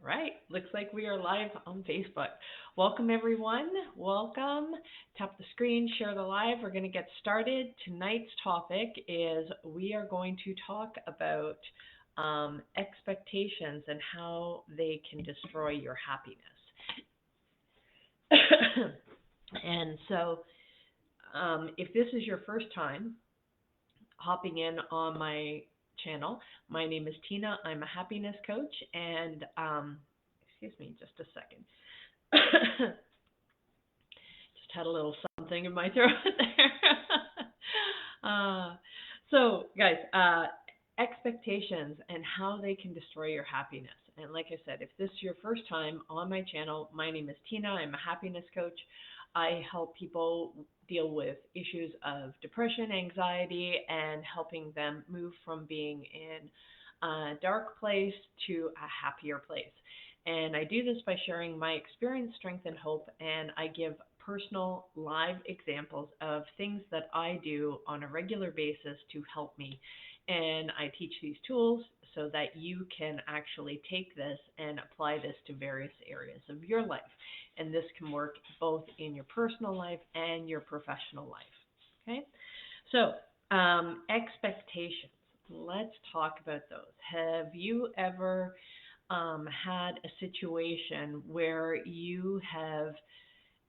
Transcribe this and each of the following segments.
Right. Looks like we are live on Facebook. Welcome, everyone. Welcome. Tap the screen, share the live. We're going to get started. Tonight's topic is we are going to talk about expectations and how they can destroy your happiness. And so, if this is your first time hopping in on my channel, my name is Tina. I'm a happiness coach, and excuse me, just a second. Just had a little something in my throat there. So, guys, expectations and how they can destroy your happiness. And like I said, if this is your first time on my channel, my name is Tina. I'm a happiness coach. I help people deal with issues of depression, anxiety, and helping them move from being in a dark place to a happier place. And I do this by sharing my experience, strength, and hope, and I give personal live examples of things that I do on a regular basis to help me. And I teach these tools so that you can actually take this and apply this to various areas of your life. And this can work both in your personal life and your professional life. Okay? So, expectations. Let's talk about those. Have you ever had a situation where you have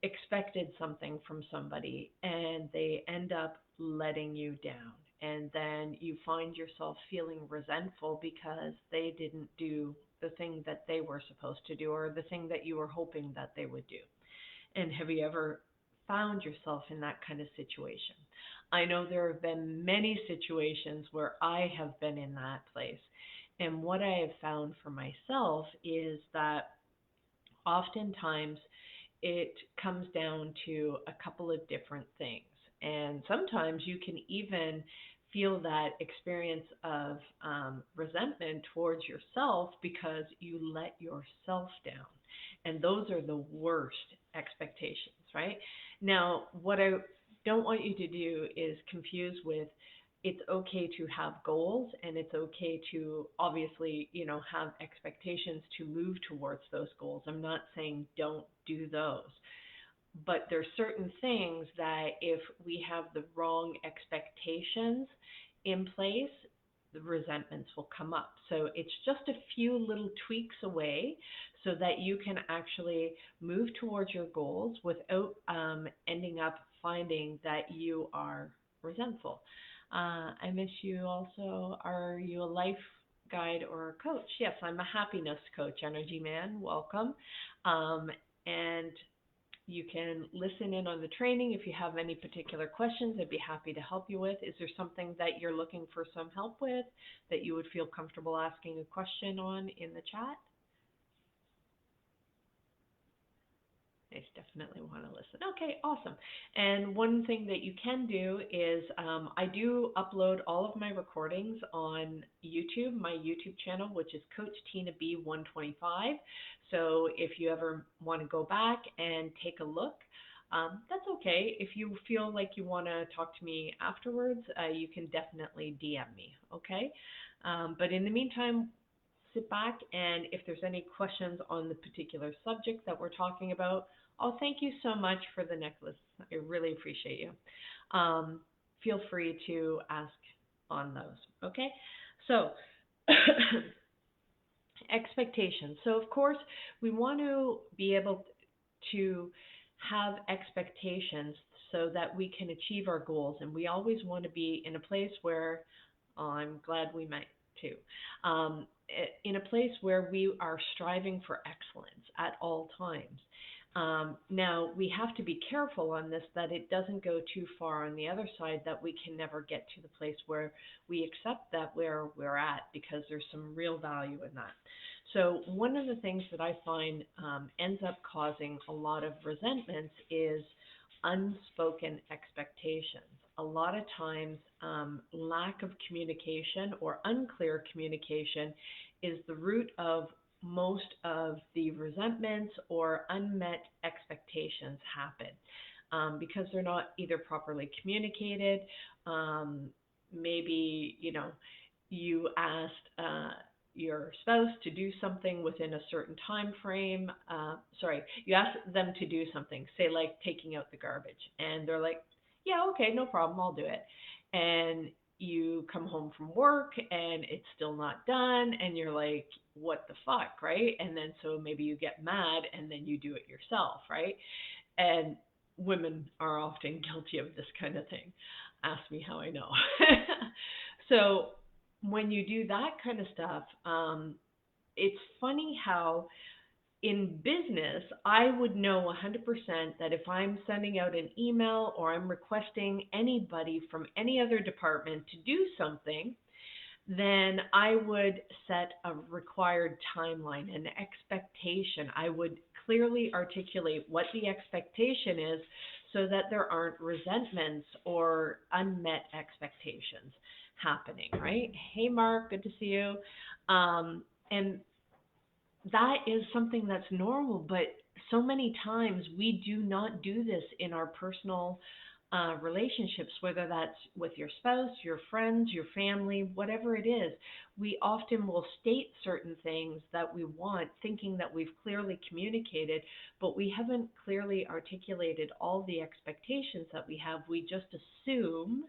expected something from somebody and they end up letting you down? And then you find yourself feeling resentful because they didn't do the thing that they were supposed to do or the thing that you were hoping that they would do. And have you ever found yourself in that kind of situation? I know there have been many situations where I have been in that place. And what I have found for myself is that oftentimes it comes down to a couple of different things. And sometimes you can even feel that experience of resentment towards yourself because you let yourself down. And those are the worst expectations, right? Now, what I don't want you to do is confuse with it's okay to have goals and it's okay to obviously, have expectations to move towards those goals. I'm not saying don't do those, but there's certain things that if we have the wrong expectations in place, the resentments will come up. So it's just a few little tweaks away so that you can actually move towards your goals without ending up finding that you are resentful. I miss you also. Are you a life guide or a coach? Yes, I'm a happiness coach, Energy Man. Welcome. And you can listen in on the training if you have any particular questions. I'd be happy to help you with. Is there something that you're looking for some help with that you would feel comfortable asking a question on in the chat? I definitely want to listen. Okay, awesome. And one thing that you can do is I do upload all of my recordings on YouTube, my YouTube channel, which is Coach Tina B 125. So if you ever want to go back and take a look, that's okay. If you feel like you want to talk to me afterwards, you can definitely DM me, okay? But in the meantime, sit back, and if there's any questions on the particular subject that we're talking about, oh, thank you so much for the necklace. I really appreciate you. Feel free to ask on those, okay? So, expectations. So, of course, we want to be able to have expectations so that we can achieve our goals. And we always want to be in a place where, oh, I'm glad we met too, in a place where we are striving for excellence at all times. Now, we have to be careful on this that it doesn't go too far on the other side, that we can never get to the place where we accept that where we're at, because there's some real value in that. So one of the things that I find ends up causing a lot of resentments is unspoken expectations. A lot of times, lack of communication or unclear communication is the root of most of the resentments or unmet expectations happen, because they're not either properly communicated. Maybe, you asked, your spouse to do something within a certain time frame. Sorry, you ask them to do something, say like taking out the garbage, and they're like, "Yeah, okay, no problem, I'll do it." And you come home from work and it's still not done, and you're like, "What the fuck," right? And then so maybe you get mad and then you do it yourself, right? And women are often guilty of this kind of thing. Ask me how I know. So when you do that kind of stuff, it's funny how in business, I would know 100% that if I'm sending out an email or I'm requesting anybody from any other department to do something, then I would set a required timeline, an expectation. I would clearly articulate what the expectation is so that there aren't resentments or unmet expectations happening, right? Hey, Mark, good to see you. And that is something that's normal, but so many times we do not do this in our personal relationships, whether that's with your spouse, your friends, your family, whatever it is. We often will state certain things that we want, thinking that we've clearly communicated, but we haven't clearly articulated all the expectations that we have. We just assume,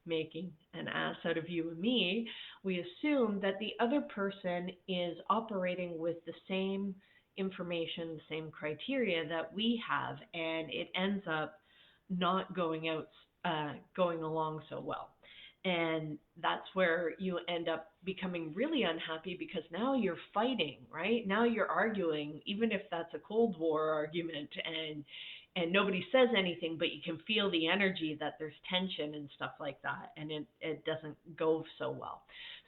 making an ass out of you and me, we assume that the other person is operating with the same information, the same criteria that we have, and it ends up not going along so well. And that's where you end up becoming really unhappy because now you're fighting, right? Now you're arguing, even if that's a Cold War argument, and nobody says anything, but you can feel the energy that there's tension and stuff like that, and it doesn't go so well.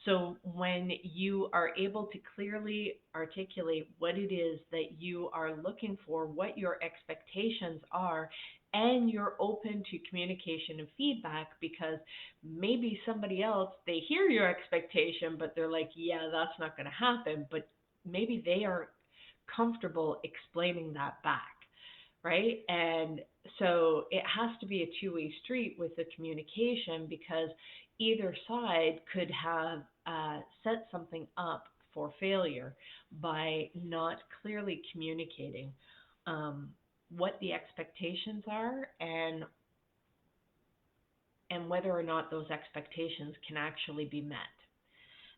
So when you are able to clearly articulate what it is that you are looking for, what your expectations are, and you're open to communication and feedback, because maybe somebody else, they hear your expectation, but they're like, yeah, that's not going to happen. But maybe they are comfortable explaining that back, right? And so it has to be a two-way street with the communication, because either side could have set something up for failure by not clearly communicating what the expectations are, and whether or not those expectations can actually be met.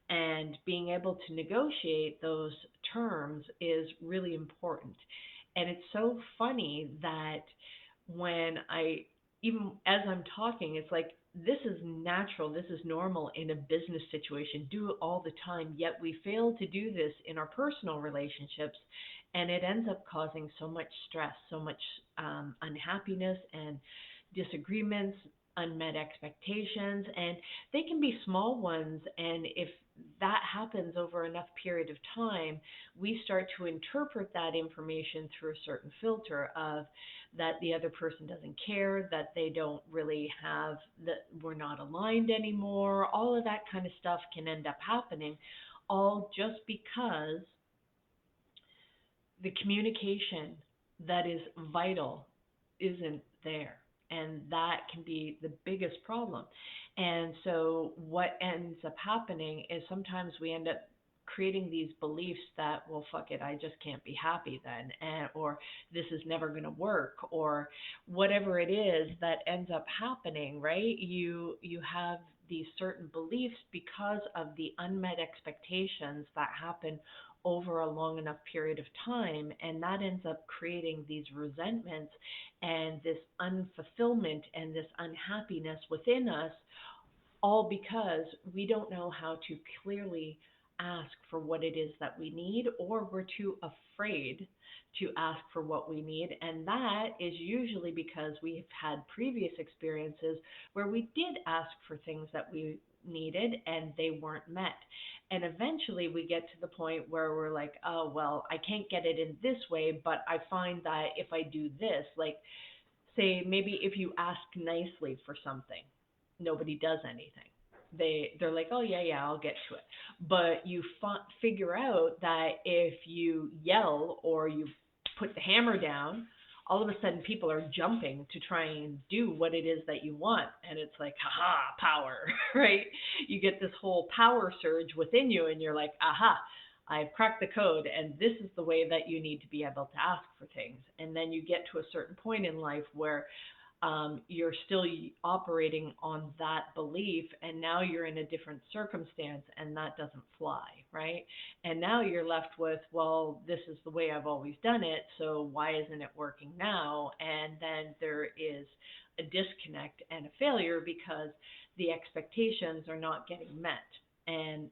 And being able to negotiate those terms is really important. And it's so funny that when even as I'm talking, it's like, this is natural, this is normal in a business situation, do it all the time, yet we fail to do this in our personal relationships, and it ends up causing so much stress, so much unhappiness and disagreements, unmet expectations, and they can be small ones. And if that happens over enough period of time, we start to interpret that information through a certain filter of that the other person doesn't care, that they don't really have, that we're not aligned anymore. All of that kind of stuff can end up happening, all just because the communication that is vital isn't there. And that can be the biggest problem. And so what ends up happening is sometimes we end up creating these beliefs that, well, fuck it, I just can't be happy then, or this is never going to work, or whatever it is that ends up happening, right? You have these certain beliefs because of the unmet expectations that happen over a long enough period of time, and that ends up creating these resentments and this unfulfillment and this unhappiness within us, all because we don't know how to clearly ask for what it is that we need, or we're too afraid to ask for what we need. And that is usually because we've had previous experiences where we did ask for things that we needed and they weren't met. And eventually we get to the point where we're like, oh, well, I can't get it in this way, but I find that if I do this, like, say maybe if you ask nicely for something, nobody does anything. They're like, oh yeah, yeah, I'll get to it. But you figure out that if you yell or you put the hammer down, all of a sudden people are jumping to try and do what it is that you want. And it's like, haha, power, right? You get this whole power surge within you, and you're like, aha, I've cracked the code, and this is the way that you need to be able to ask for things. And then you get to a certain point in life where you're still operating on that belief, and now you're in a different circumstance, and that doesn't fly, right? And now you're left with, well, this is the way I've always done it, so why isn't it working now? And then there is a disconnect and a failure because the expectations are not getting met. And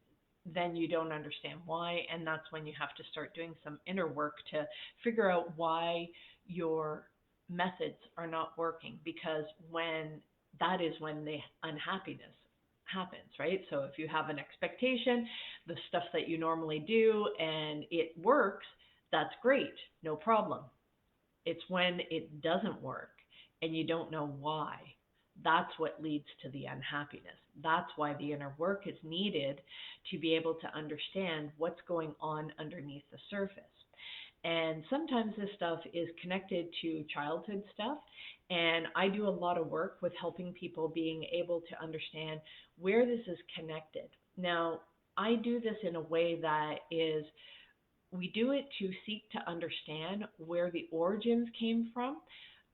then you don't understand why, and that's when you have to start doing some inner work to figure out why your methods are not working, because when that is when the unhappiness happens, right? So if you have an expectation, the stuff that you normally do and it works, that's great, no problem. It's when it doesn't work and you don't know why. That's what leads to the unhappiness. That's why the inner work is needed, to be able to understand what's going on underneath the surface. And sometimes this stuff is connected to childhood stuff. And I do a lot of work with helping people being able to understand where this is connected. Now, I do this in a way that is, we do it to seek to understand where the origins came from,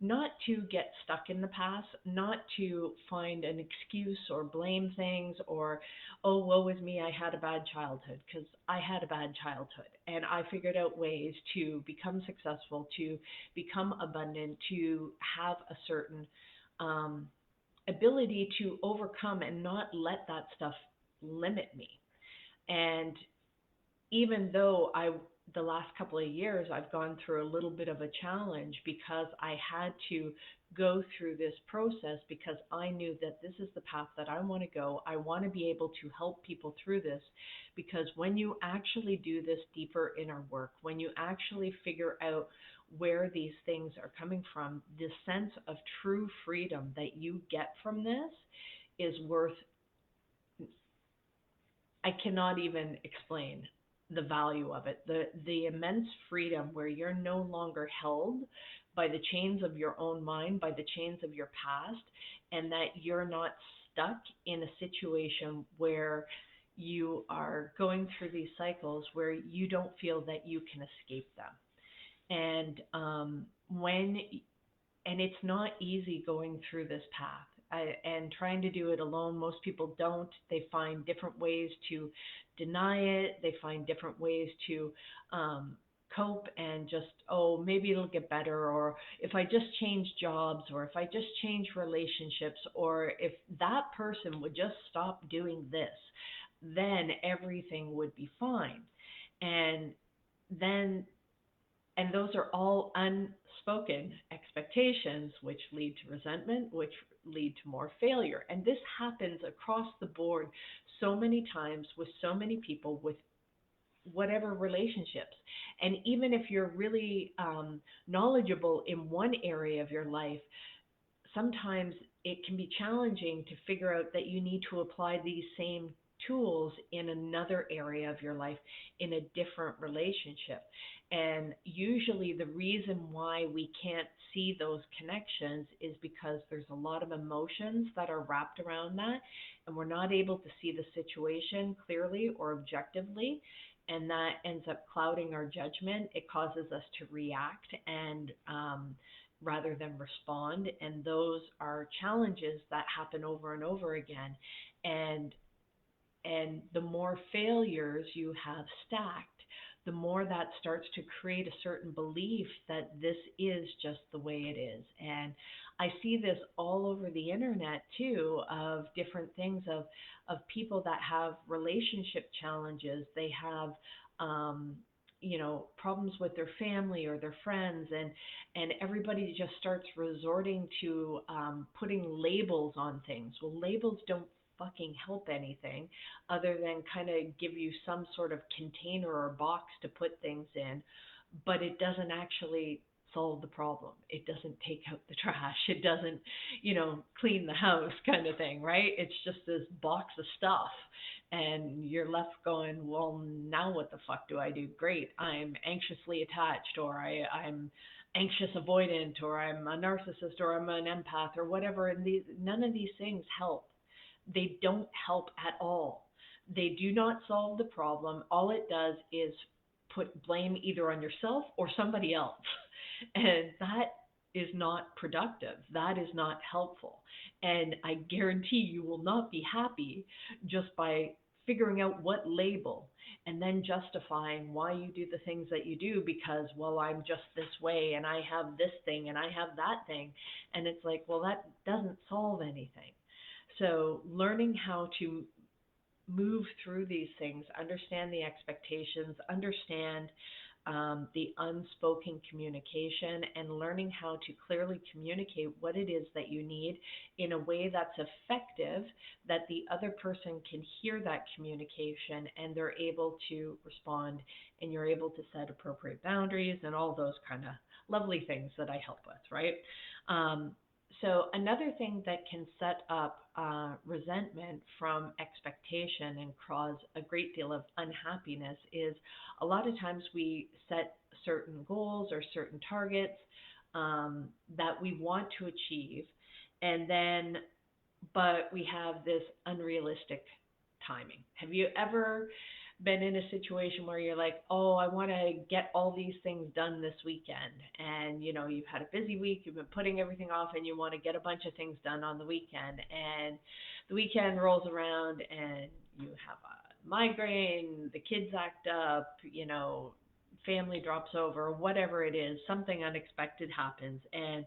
not to get stuck in the past, not to find an excuse or blame things or, oh, woe is me, I had a bad childhood, because I had a bad childhood. And I figured out ways to become successful, to become abundant, to have a certain ability to overcome and not let that stuff limit me. And even though the last couple of years I've gone through a little bit of a challenge, because I had to go through this process, because I knew that this is the path that I want to go. I want to be able to help people through this, because when you actually do this deeper inner work, when you actually figure out where these things are coming from, the sense of true freedom that you get from this is worth, I cannot even explain the value of it. The immense freedom where you're no longer held by the chains of your own mind, by the chains of your past, and that you're not stuck in a situation where you are going through these cycles where you don't feel that you can escape them. And when and it's not easy going through this path. And trying to do it alone. Most people don't. They find different ways to deny it. They find different ways to cope and just, oh, maybe it'll get better, or if I just change jobs, or if I just change relationships, or if that person would just stop doing this, then everything would be fine. And then and those are all unspoken expectations, which lead to resentment, which lead to more failure. And this happens across the board so many times with so many people, with whatever relationships. And even if you're really knowledgeable in one area of your life, sometimes it can be challenging to figure out that you need to apply these same tools in another area of your life, in a different relationship. And usually the reason why we can't see those connections is because there's a lot of emotions that are wrapped around that, and we're not able to see the situation clearly or objectively. And that ends up clouding our judgment. It causes us to react and rather than respond. And those are challenges that happen over and over again. And the more failures you have stacked, the more that starts to create a certain belief that this is just the way it is. And I see this all over the internet too, of different things of people that have relationship challenges. They have problems with their family or their friends, and everybody just starts resorting to putting labels on things. Well, labels don't fucking help anything other than kind of give you some sort of container or box to put things in, but it doesn't actually solve the problem. It doesn't take out the trash. It doesn't, clean the house kind of thing, right? It's just this box of stuff. And you're left going, well, now what the fuck do I do? Great. I'm anxiously attached, or I'm anxious avoidant, or I'm a narcissist, or I'm an empath, or whatever. And none of these things help. They don't help at all. They do not solve the problem. All it does is put blame either on yourself or somebody else. And that is not productive. That is not helpful. And I guarantee you will not be happy just by figuring out what label and then justifying why you do the things that you do because, well, I'm just this way and I have this thing and I have that thing. And it's like, well, that doesn't solve anything. So learning how to move through these things, understand the expectations, understand the unspoken communication, and learning how to clearly communicate what it is that you need in a way that's effective, that the other person can hear that communication and they're able to respond, and you're able to set appropriate boundaries and all those kind of lovely things that I help with, right? Um, so another thing that can set up resentment from expectation and cause a great deal of unhappiness is a lot of times we set certain goals or certain targets that we want to achieve, and then but we have this unrealistic timing. Have you ever been in a situation where you're like, oh, I want to get all these things done this weekend, and you've had a busy week, you've been putting everything off, and you want to get a bunch of things done on the weekend, and the weekend rolls around, and you have a migraine, the kids act up, family drops over, whatever it is, something unexpected happens, and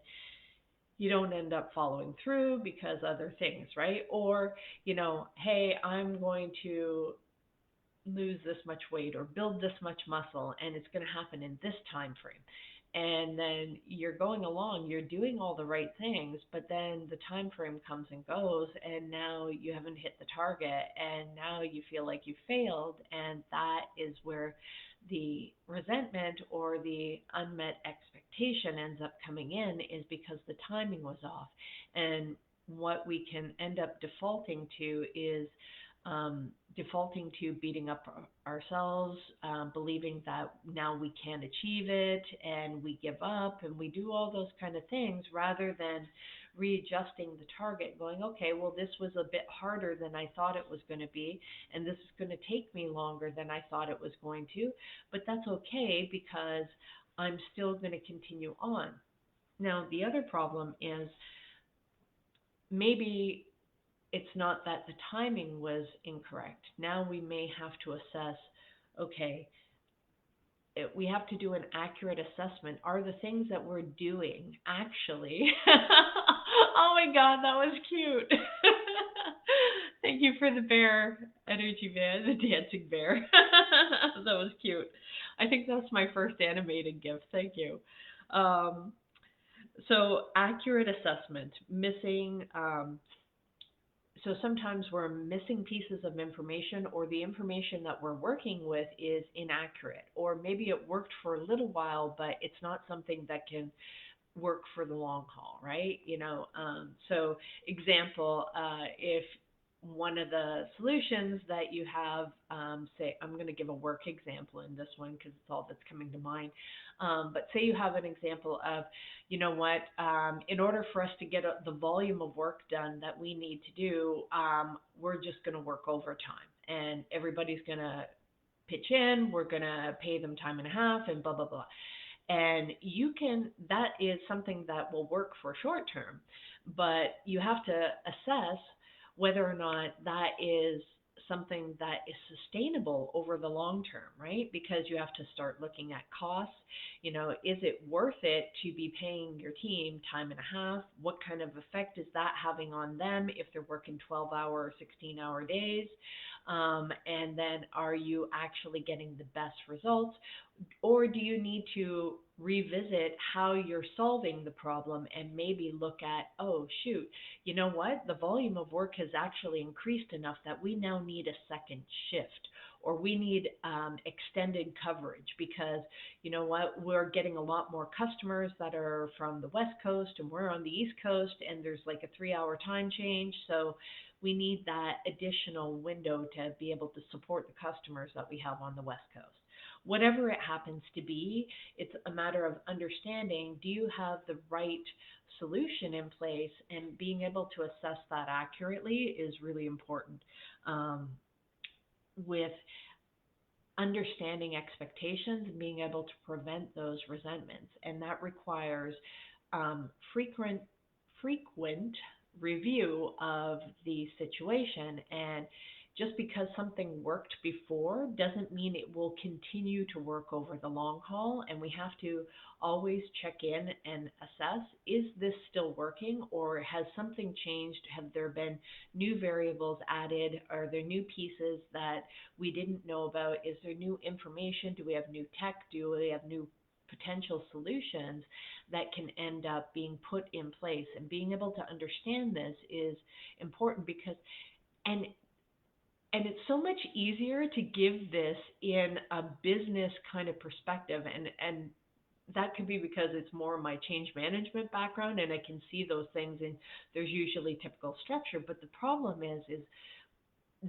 you don't end up following through because other things, right? Or, hey, I'm going to lose this much weight or build this much muscle and it's going to happen in this time frame. And then you're going along, you're doing all the right things, but then the time frame comes and goes, and now you haven't hit the target, and now you feel like you failed, and that is where the resentment or the unmet expectation ends up coming in, is because the timing was off. And what we can end up defaulting to is defaulting to beating up ourselves, believing that now we can't achieve it, and we give up, and we do all those kind of things rather than readjusting the target, going, okay, well, this was a bit harder than I thought it was going to be, and this is going to take me longer than I thought it was going to, but that's okay because I'm still going to continue on. Now, the other problem is maybe it's not that the timing was incorrect. Now we may have to assess, okay, we have to do an accurate assessment. Are the things that we're doing actually? Oh my God, that was cute. Thank you for the bear energy, man, the dancing bear. That was cute. I think that's my first animated gift. Thank you. Um, so accurate assessment, missing so sometimes we're missing pieces of information, or the information that we're working with is inaccurate, or maybe it worked for a little while, but it's not something that can work for the long haul, right? So example, if one of the solutions that you have, say, I'm going to give a work example in this one because it's all that's coming to mind. But say you have an example of, in order for us to get the volume of work done that we need to do, we're just going to work overtime, and everybody's going to pitch in, we're going to pay them time and a half, and blah, blah, blah. And that is something that will work for short term, but you have to assess whether or not that is something that is sustainable over the long term, right? Because you have to start looking at costs. Is it worth it to be paying your team time and a half? What kind of effect is that having on them if they're working 12-hour or 16-hour days? And then are you actually getting the best results? Or do you need to revisit how you're solving the problem and maybe look at, oh, shoot, you know what? The volume of work has actually increased enough that we now need a second shift, or we need extended coverage because, you know what, we're getting a lot more customers that are from the West Coast and we're on the East Coast, and there's like a 3-hour time change. So we need that additional window to be able to support the customers that we have on the West Coast. whatever it happens to be, it's a matter of understanding, do you have the right solution in place, and being able to assess that accurately is really important. Um, with understanding expectations and being able to prevent those resentments. And that requires um, frequent frequent review of the situation. And just because something worked before doesn't mean it will continue to work over the long haul. And we have to always check in and assess, is this still working, or has something changed? Have there been new variables added? Are there new pieces that we didn't know about? Is there new information? Do we have new tech? Do we have new potential solutions that can end up being put in place? And being able to understand this is important because, and it's so much easier to give this in a business kind of perspective, and that could be because it's more my change management background and I can see those things, and there's usually typical structure. But the problem is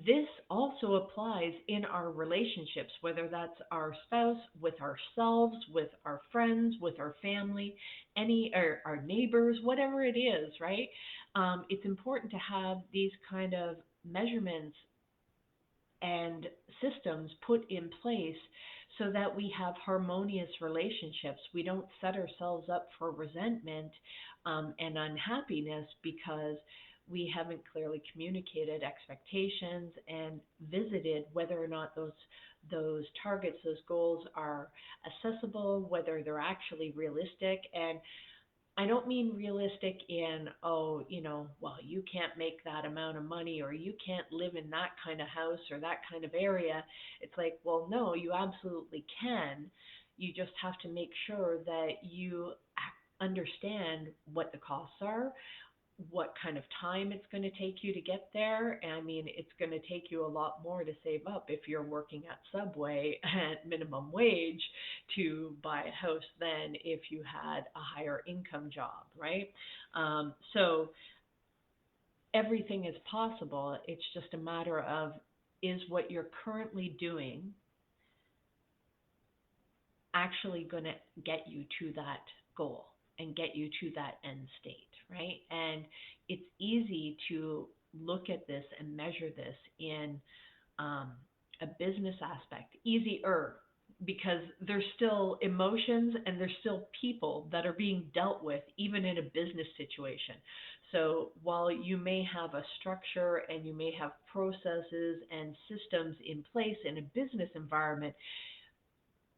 this also applies in our relationships, whether that's our spouse, with ourselves, with our friends, with our family, any or our neighbors, whatever it is, right? It's important to have these kind of measurements and systems put in place so that we have harmonious relationships. We don't set ourselves up for resentment and unhappiness because we haven't clearly communicated expectations and visited whether or not those targets, those goals are accessible, whether they're actually realistic. And I don't mean realistic in, oh, well, you can't make that amount of money, or you can't live in that kind of house or that kind of area. It's like, well, no, you absolutely can. You just have to make sure that you understand what the costs are, what kind of time it's going to take you to get there. I mean, it's going to take you a lot more to save up if you're working at Subway at minimum wage to buy a house than if you had a higher income job, right? So everything is possible. It's just a matter of, is what you're currently doing actually going to get you to that goal and get you to that end state, right? And it's easy to look at this and measure this in um, a business aspect, easier, because there's still emotions and there's still people that are being dealt with even in a business situation. So while you may have a structure and you may have processes and systems in place in a business environment,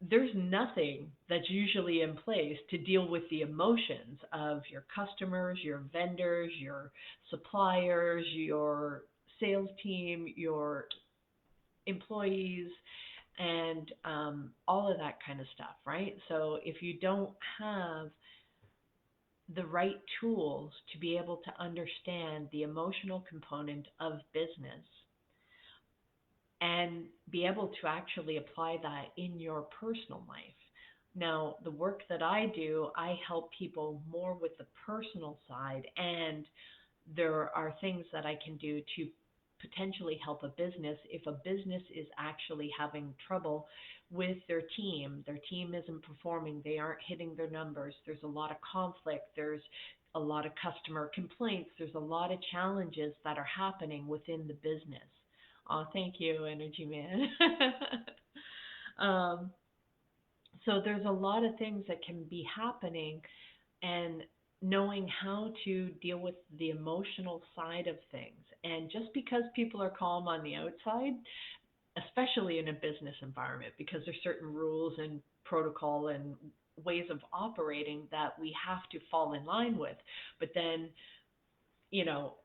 there's nothing that's usually in place to deal with the emotions of your customers, your vendors, your suppliers, your sales team, your employees, and all of that kind of stuff, right? So if you don't have the right tools to be able to understand the emotional component of business, and be able to actually apply that in your personal life. Now, the work that I do, I help people more with the personal side, and there are things that I can do to potentially help a business if a business is actually having trouble with their team isn't performing, they aren't hitting their numbers, there's a lot of conflict, there's a lot of customer complaints, there's a lot of challenges that are happening within the business. Oh, thank you, Energy Man. um, so there's a lot of things that can be happening, and knowing how to deal with the emotional side of things. And just because people are calm on the outside, especially in a business environment, because there's certain rules and protocol and ways of operating that we have to fall in line with. But then,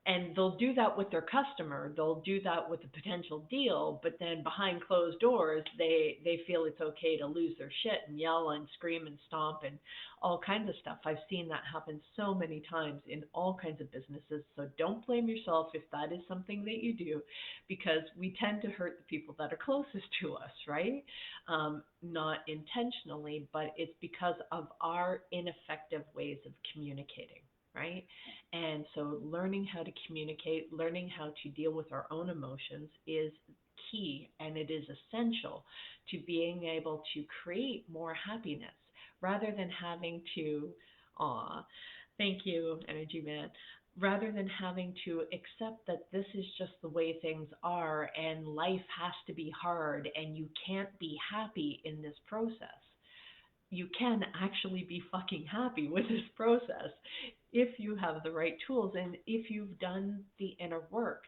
and they'll do that with their customer, they'll do that with a potential deal, but then behind closed doors, they feel it's okay to lose their shit and yell and scream and stomp and all kinds of stuff. I've seen that happen so many times in all kinds of businesses. So don't blame yourself if that is something that you do, because we tend to hurt the people that are closest to us, right? Not intentionally, but it's because of our ineffective ways of communicating, right? And so learning how to communicate, learning how to deal with our own emotions is key and it is essential to being able to create more happiness rather than having to, aw, thank you, Energy Man, rather than having to accept that this is just the way things are and life has to be hard and you can't be happy in this process. You can actually be fucking happy with this process if you have the right tools and if you've done the inner work.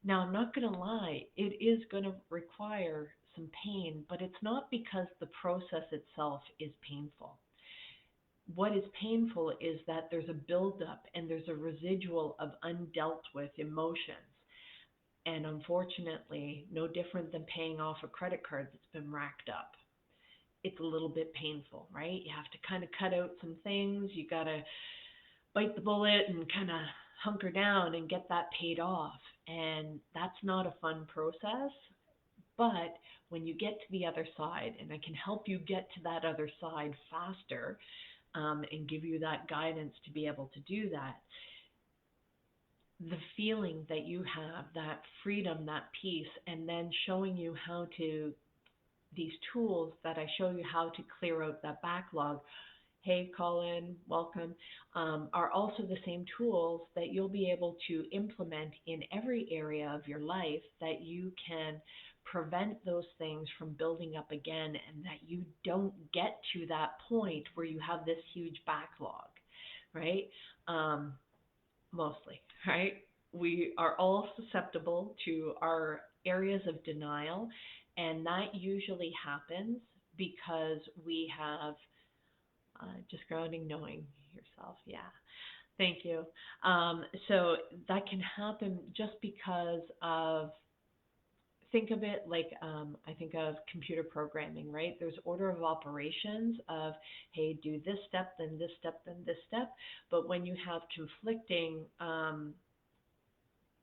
Now, I'm not going to lie, it is going to require some pain, but it's not because the process itself is painful. What is painful is that there's a buildup and there's a residual of undealt with emotions. And unfortunately, no different than paying off a credit card that's been racked up. It's a little bit painful, right? You have to kind of cut out some things. You got to bite the bullet and kind of hunker down and get that paid off. And that's not a fun process. But when you get to the other side, and I can help you get to that other side faster and give you that guidance to be able to do that, the feeling that you have, that freedom, that peace, and then showing you how to, these tools that I show you how to clear out that backlog. Hey, Colin, welcome. Are also the same tools that you'll be able to implement in every area of your life that you can prevent those things from building up again and that you don't get to that point where you have this huge backlog, right? Um, Mostly, right? We are all susceptible to our areas of denial, and that usually happens because we have just grounding, knowing yourself. Yeah. Thank you. So that can happen just because of, think of it like I think of computer programming, right? There's order of operations of, hey, do this step, then this step, then this step. But when you have conflicting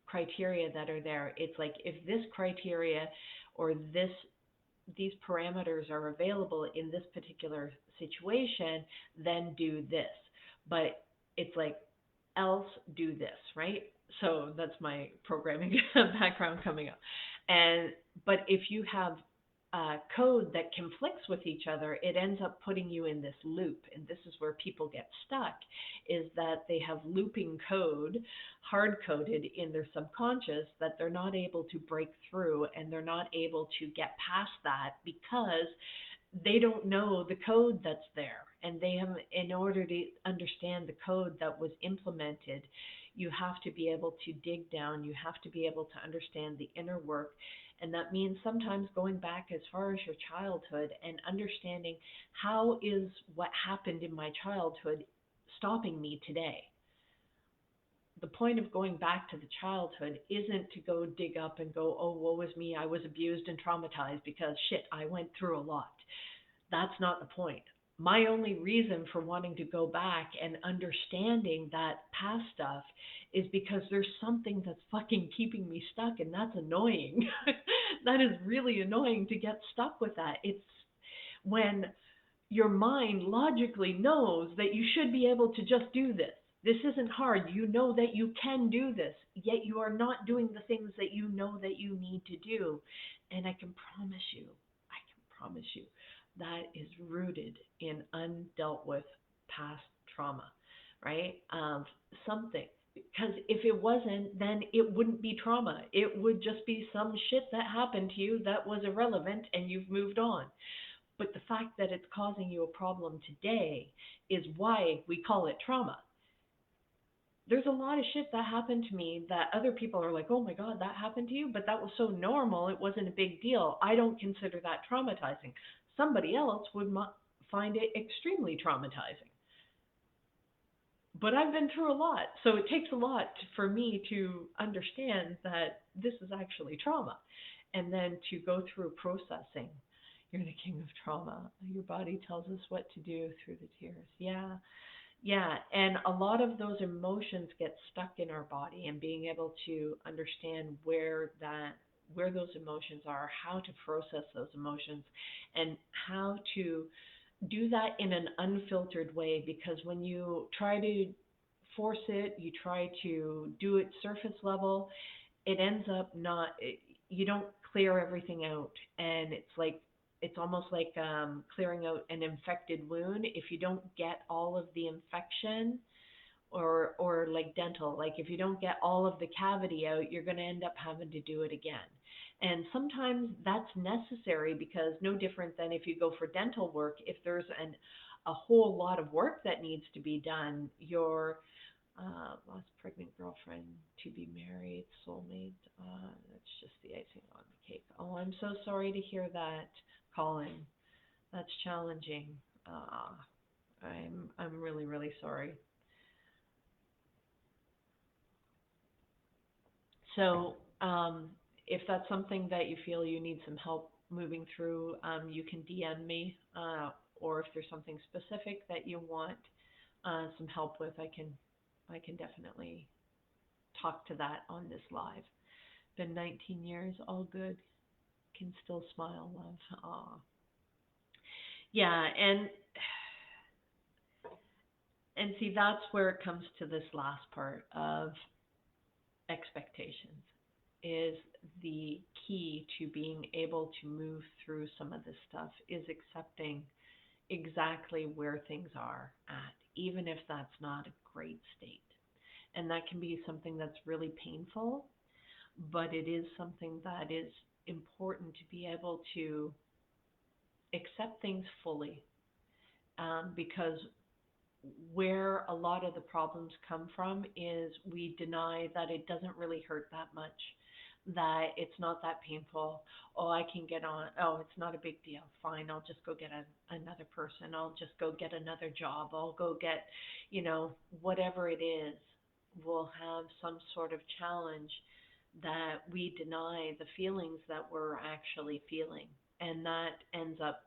criteria that are there, it's like if this criteria or these parameters are available in this particular situation, then do this. But it's like, else do this, right? So that's my programming background coming up. And but if you have code that conflicts with each other, it ends up putting you in this loop. And this is where people get stuck, is that they have looping code hard coded in their subconscious that they're not able to break through and they're not able to get past that because they don't know the code that's there. And they have, in order to understand the code that was implemented, you have to be able to dig down, you have to be able to understand the inner work. And that means sometimes going back as far as your childhood and understanding, how is what happened in my childhood stopping me today? The point of going back to the childhood isn't to go dig up and go, oh, woe is me, I was abused and traumatized because shit, I went through a lot. That's not the point. My only reason for wanting to go back and understanding that past stuff is because there's something that's fucking keeping me stuck, and that's annoying. That is really annoying to get stuck with that. It's when your mind logically knows that you should be able to just do this. This isn't hard. You know that you can do this, yet you are not doing the things that you know that you need to do. And I can promise you, that is rooted in undealt with past trauma, right? Something. Because if it wasn't, then it wouldn't be trauma. It would just be some shit that happened to you that was irrelevant and you've moved on. But the fact that it's causing you a problem today is why we call it trauma. There's a lot of shit that happened to me that other people are like, oh my God, that happened to you? But that was so normal, it wasn't a big deal. I don't consider that traumatizing. Somebody else would find it extremely traumatizing. But I've been through a lot, so it takes a lot for me to understand that this is actually trauma. And then to go through processing. You're the king of trauma. Your body tells us what to do through the tears. Yeah. Yeah, and a lot of those emotions get stuck in our body, and being able to understand where those emotions are, how to process those emotions, and how to do that in an unfiltered way. Because when you try to force it, you try to do it surface level, it ends up not, you don't clear everything out, and it's almost like clearing out an infected wound. If you don't get all of the infection, or like dental, like if you don't get all of the cavity out, you're going to end up having to do it again. And sometimes that's necessary, because no different than if you go for dental work, if there's a whole lot of work that needs to be done, your lost pregnant girlfriend to be married, soulmate, that's just the icing on the cake. Oh, I'm so sorry to hear that, Colin. That's challenging. Uh, I'm really, really sorry. So, if that's something that you feel you need some help moving through, you can DM me, or if there's something specific that you want some help with, I can definitely talk to that on this live. Been 19 years, all good. Can still smile, love. Aw. Yeah, and see, that's where it comes to this last part of expectations, is the key to being able to move through some of this stuff is accepting exactly where things are at, even if that's not a great state. And that can be something that's really painful, but it is something that is important to be able to accept things fully, because where a lot of the problems come from is we deny that it doesn't really hurt that much, that it's not that painful. Oh, I can get on. Oh, it's not a big deal. Fine, I'll just go get another person. I'll just go get another job. I'll go get, whatever it is. We'll have some sort of challenge that we deny the feelings that we're actually feeling. And that ends up,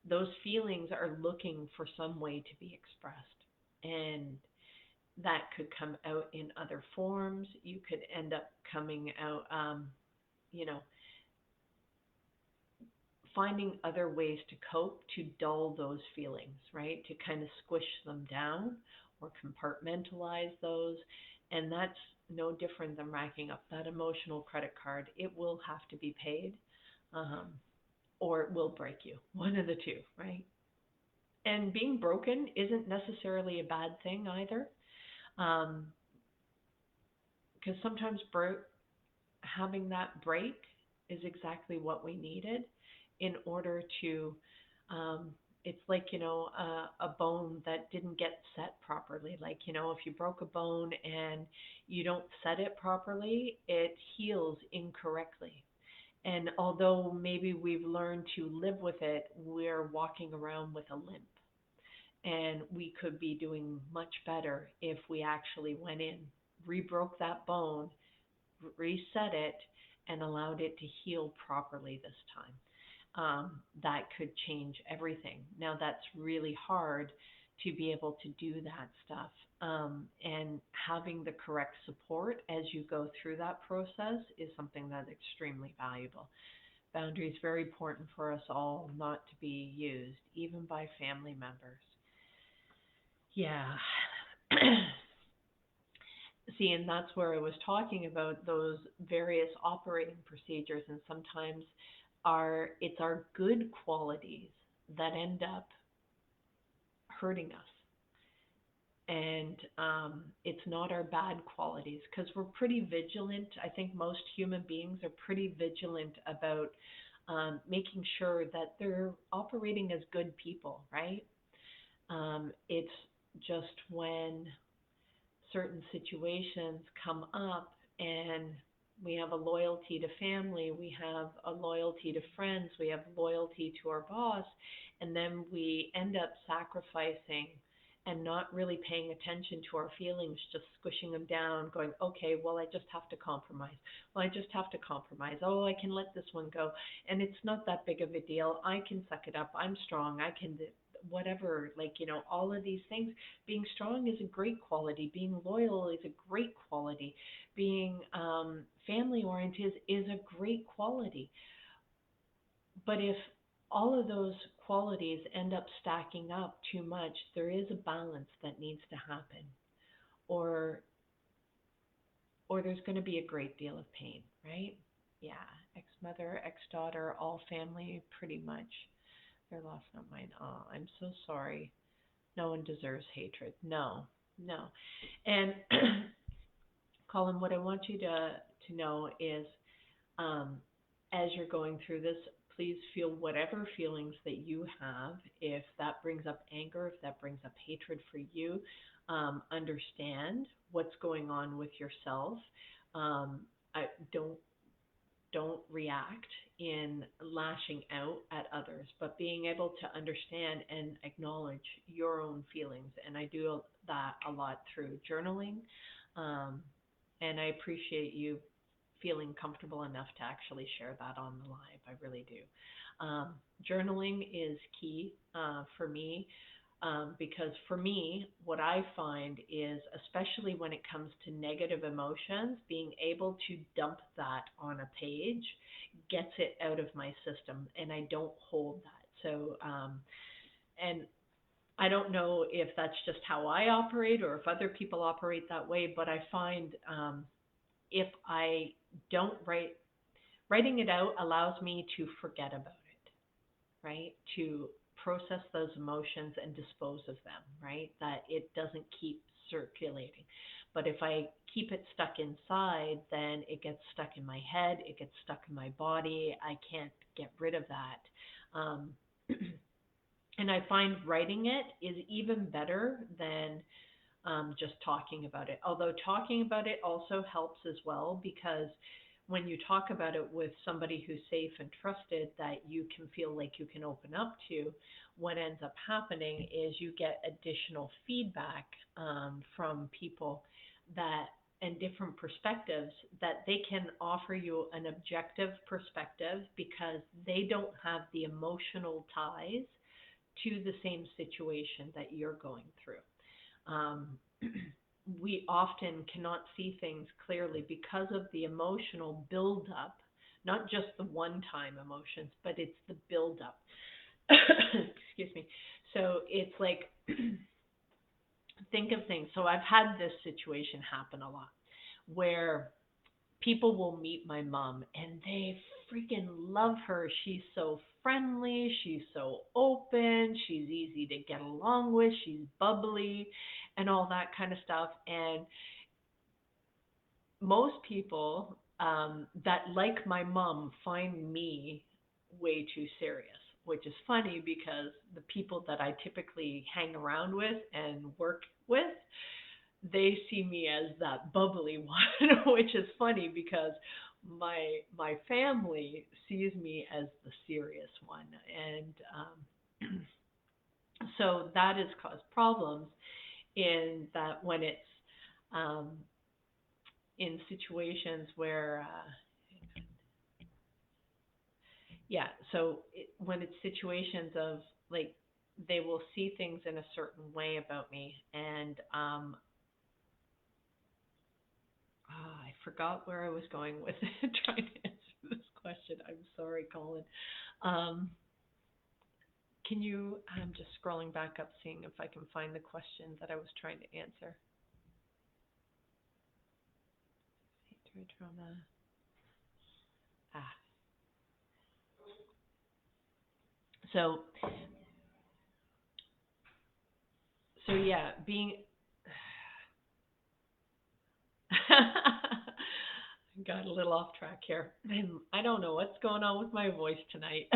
those feelings are looking for some way to be expressed. And that could come out in other forms. You could end up coming out, you know, finding other ways to cope to dull those feelings, right? To kind of squish them down or compartmentalize those. And that's no different than racking up that emotional credit card. It will have to be paid, um, or it will break you. One of the two, right? And being broken isn't necessarily a bad thing either, um, because sometimes having that break is exactly what we needed in order to, um, it's like, a bone that didn't get set properly. Like, if you broke a bone and you don't set it properly, it heals incorrectly. And although maybe we've learned to live with it, we're walking around with a limp. And we could be doing much better if we actually went in, rebroke that bone, reset it, and allowed it to heal properly this time. That could change everything. Now, that's really hard to be able to do that stuff. And having the correct support as you go through that process is something that's extremely valuable. Boundaries very important for us all not to be used, even by family members. Yeah. See, and that's where I was talking about those various operating procedures, and sometimes it's our good qualities that end up hurting us, and it's not our bad qualities, because we're pretty vigilant. I think most human beings are pretty vigilant about making sure that they're operating as good people, right? It's just when certain situations come up and we have a loyalty to family, we have a loyalty to friends, we have loyalty to our boss, and then we end up sacrificing and not really paying attention to our feelings, just squishing them down, going, okay, well, I just have to compromise. Well, I just have to compromise. Oh, I can let this one go. And it's not that big of a deal. I can suck it up. I'm strong. I can whatever, like, all of these things. Being strong is a great quality. Being loyal is a great quality. Being family oriented is a great quality. But if all of those qualities end up stacking up too much, there is a balance that needs to happen, or there's going to be a great deal of pain. right? Yeah, ex-mother, ex-daughter, all family, pretty much. Their loss, not mine. Oh, I'm so sorry. No one deserves hatred. No, no. And Colin, what I want you to know is, um, as you're going through this, please feel whatever feelings that you have. If that brings up anger, if that brings up hatred for you, understand what's going on with yourself. Um, I don't react in lashing out at others, but being able to understand and acknowledge your own feelings. And I do that a lot through journaling. Um, and I appreciate you feeling comfortable enough to actually share that on the live. I really do. Journaling is key for me, because for me, what I find is, especially when it comes to negative emotions, being able to dump that on a page gets it out of my system, and I don't hold that. So, and I don't know if that's just how I operate or if other people operate that way, but I find, if I don't writing it out allows me to forget about it, right? To process those emotions and dispose of them, right? That it doesn't keep circulating. But if I keep it stuck inside, then it gets stuck in my head, it gets stuck in my body. I can't get rid of that. And I find writing it is even better than just talking about it. Although talking about it also helps as well, because when you talk about it with somebody who's safe and trusted that you can feel like you can open up to, what ends up happening is you get additional feedback from people that and different perspectives that they can offer you an objective perspective because they don't have the emotional ties to the same situation that you're going through. Um, we often cannot see things clearly because of the emotional buildup, not just the one time emotions, but it's the buildup. Excuse me. So it's like, think of things. So I've had this situation happen a lot where people will meet my mom and they freaking love her. She's so friendly, she's so open, she's easy to get along with, she's bubbly and all that kind of stuff. And most people that like my mom find me way too serious, which is funny because the people that I typically hang around with and work with, they see me as that bubbly one, which is funny because my family sees me as the serious one, and so that has caused problems in that when it's um, in situations where yeah, so when it's situations of like they will see things in a certain way about me, and I forgot where I was going with it, trying to answer this question. I'm sorry, Colin. Um, can you? I'm just scrolling back up, seeing if I can find the question that I was trying to answer. Hatred, trauma. Ah, so yeah, being got a little off track here. I don't know what's going on with my voice tonight.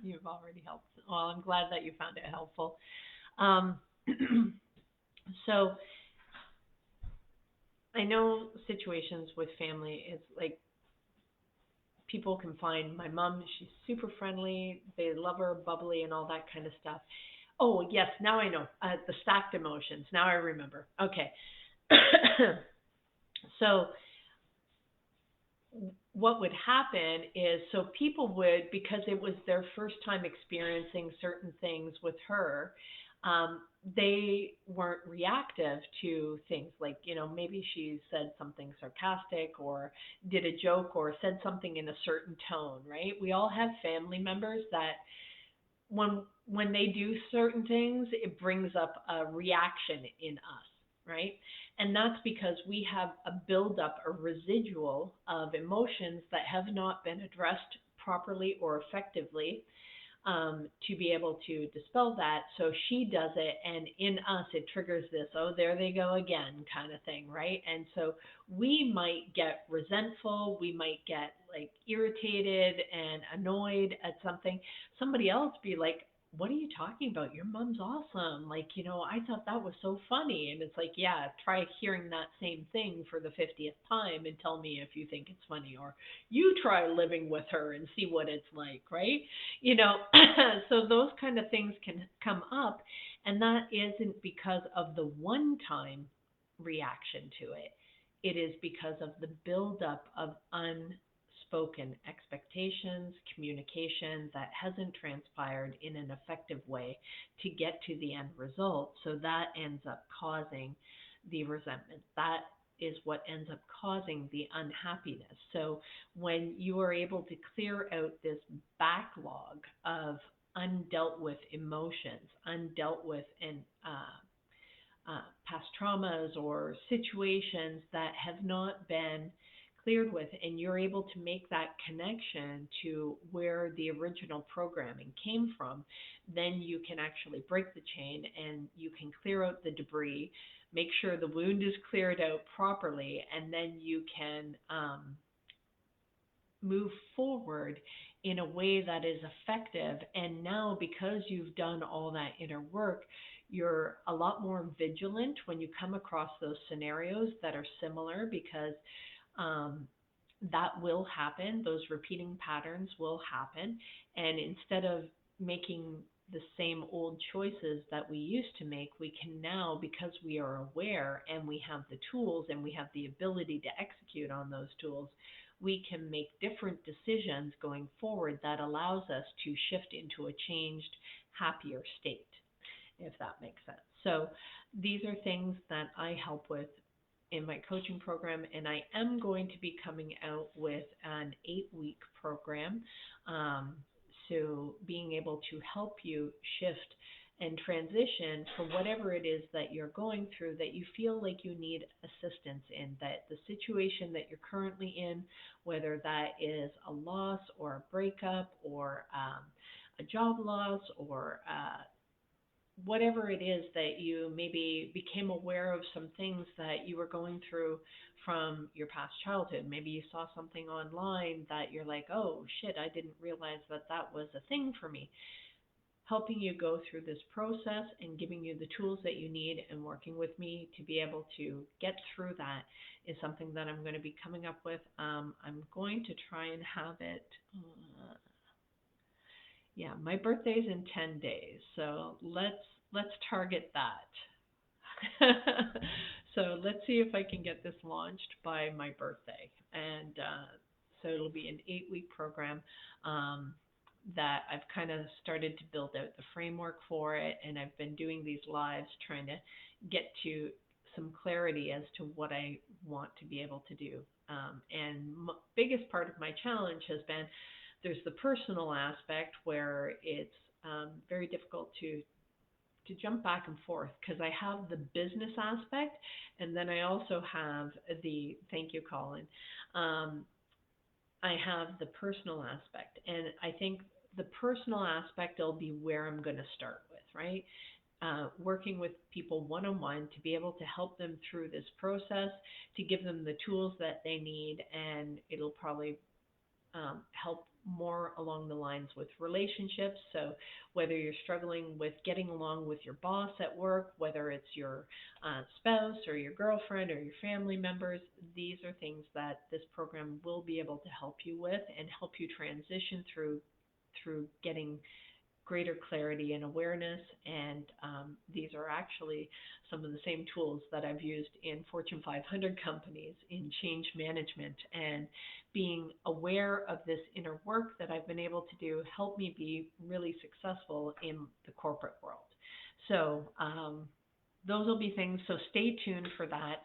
You've already helped. Well, I'm glad that you found it helpful. Um, so I know situations with family is like people can find my mom, she's super friendly, they love her, bubbly, and all that kind of stuff. Oh, yes, now I know. The stacked emotions. Now I remember. Okay. So what would happen is, so people would, because it was their first time experiencing certain things with her, um, they weren't reactive to things like, maybe she said something sarcastic or did a joke or said something in a certain tone, right? We all have family members that when they do certain things, it brings up a reaction in us, right? And that's because we have a buildup, a residual of emotions that have not been addressed properly or effectively, to be able to dispel that. So she does it, and in us, it triggers this, oh, there they go again kind of thing, right? And so we might get resentful, we might get like irritated and annoyed at something. Somebody else be like, what are you talking about? Your mom's awesome. Like, I thought that was so funny. And it's like, yeah, try hearing that same thing for the 50th time and tell me if you think it's funny. Or you try living with her and see what it's like, right? you know so those kind of things can come up, and that isn't because of the one time reaction to it. It is because of the buildup of unspoken expectations, communication that hasn't transpired in an effective way to get to the end result. So that ends up causing the resentment. That is what ends up causing the unhappiness. So when you are able to clear out this backlog of undealt with emotions, undealt with and past traumas or situations that have not been cleared with, and you're able to make that connection to where the original programming came from, then you can actually break the chain and you can clear out the debris, make sure the wound is cleared out properly, and then you can move forward in a way that is effective. And now, because you've done all that inner work, you're a lot more vigilant when you come across those scenarios that are similar, because um, that will happen. Those repeating patterns will happen. And instead of making the same old choices that we used to make, we can now, because we are aware and we have the tools and we have the ability to execute on those tools, we can make different decisions going forward that allows us to shift into a changed, happier state, if that makes sense. So these are things that I help with in my coaching program, and I am going to be coming out with an 8-week program. Um, so being able to help you shift and transition for whatever it is that you're going through that you feel like you need assistance in, that the situation that you're currently in, whether that is a loss or a breakup or a job loss or whatever it is, that you maybe became aware of some things that you were going through from your past childhood. Maybe you saw something online that you're like, oh shit, I didn't realize that that was a thing for me. Helping you go through this process and giving you the tools that you need and working with me to be able to get through that is something that I'm going to be coming up with. I'm going to try and have it. Yeah, my birthday's in 10 days, so let's target that. So let's see if I can get this launched by my birthday. And so it'll be an 8-week program that I've kind of started to build out the framework for it, and I've been doing these lives trying to get to some clarity as to what I want to be able to do. And biggest part of my challenge has been there's the personal aspect where it's very difficult to jump back and forth, because I have the business aspect and then I also have the, thank you, Colin. I have the personal aspect, and I think the personal aspect will be where I'm going to start with, right? Working with people one on one to be able to help them through this process, to give them the tools that they need, and it'll probably help more along the lines with relationships. So whether you're struggling with getting along with your boss at work, whether it's your spouse or your girlfriend or your family members, these are things that this program will be able to help you with and help you transition through getting greater clarity and awareness. And these are actually some of the same tools that I've used in Fortune 500 companies in change management, and being aware of this inner work that I've been able to do helped me be really successful in the corporate world. So those will be things. So stay tuned for that.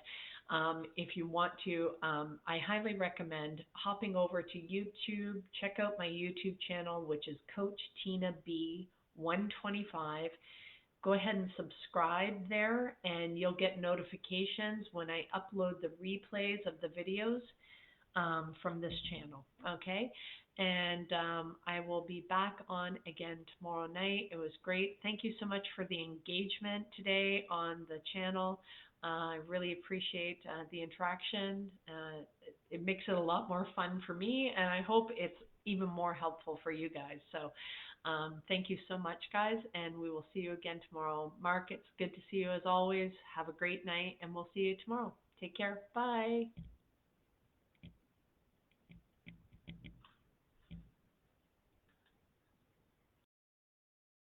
If you want to, I highly recommend hopping over to YouTube. Check out my YouTube channel, which is Coach Tina B 125. go ahead and subscribe there, and you'll get notifications when I upload the replays of the videos from this channel. Okay? And I will be back on again tomorrow night. It was great. Thank you so much for the engagement today on the channel. I really appreciate the interaction. It makes it a lot more fun for me, and I hope it's even more helpful for you guys. So thank you so much, guys, and we will see you again tomorrow. Mark, it's good to see you as always. Have a great night, and we'll see you tomorrow. Take care. Bye.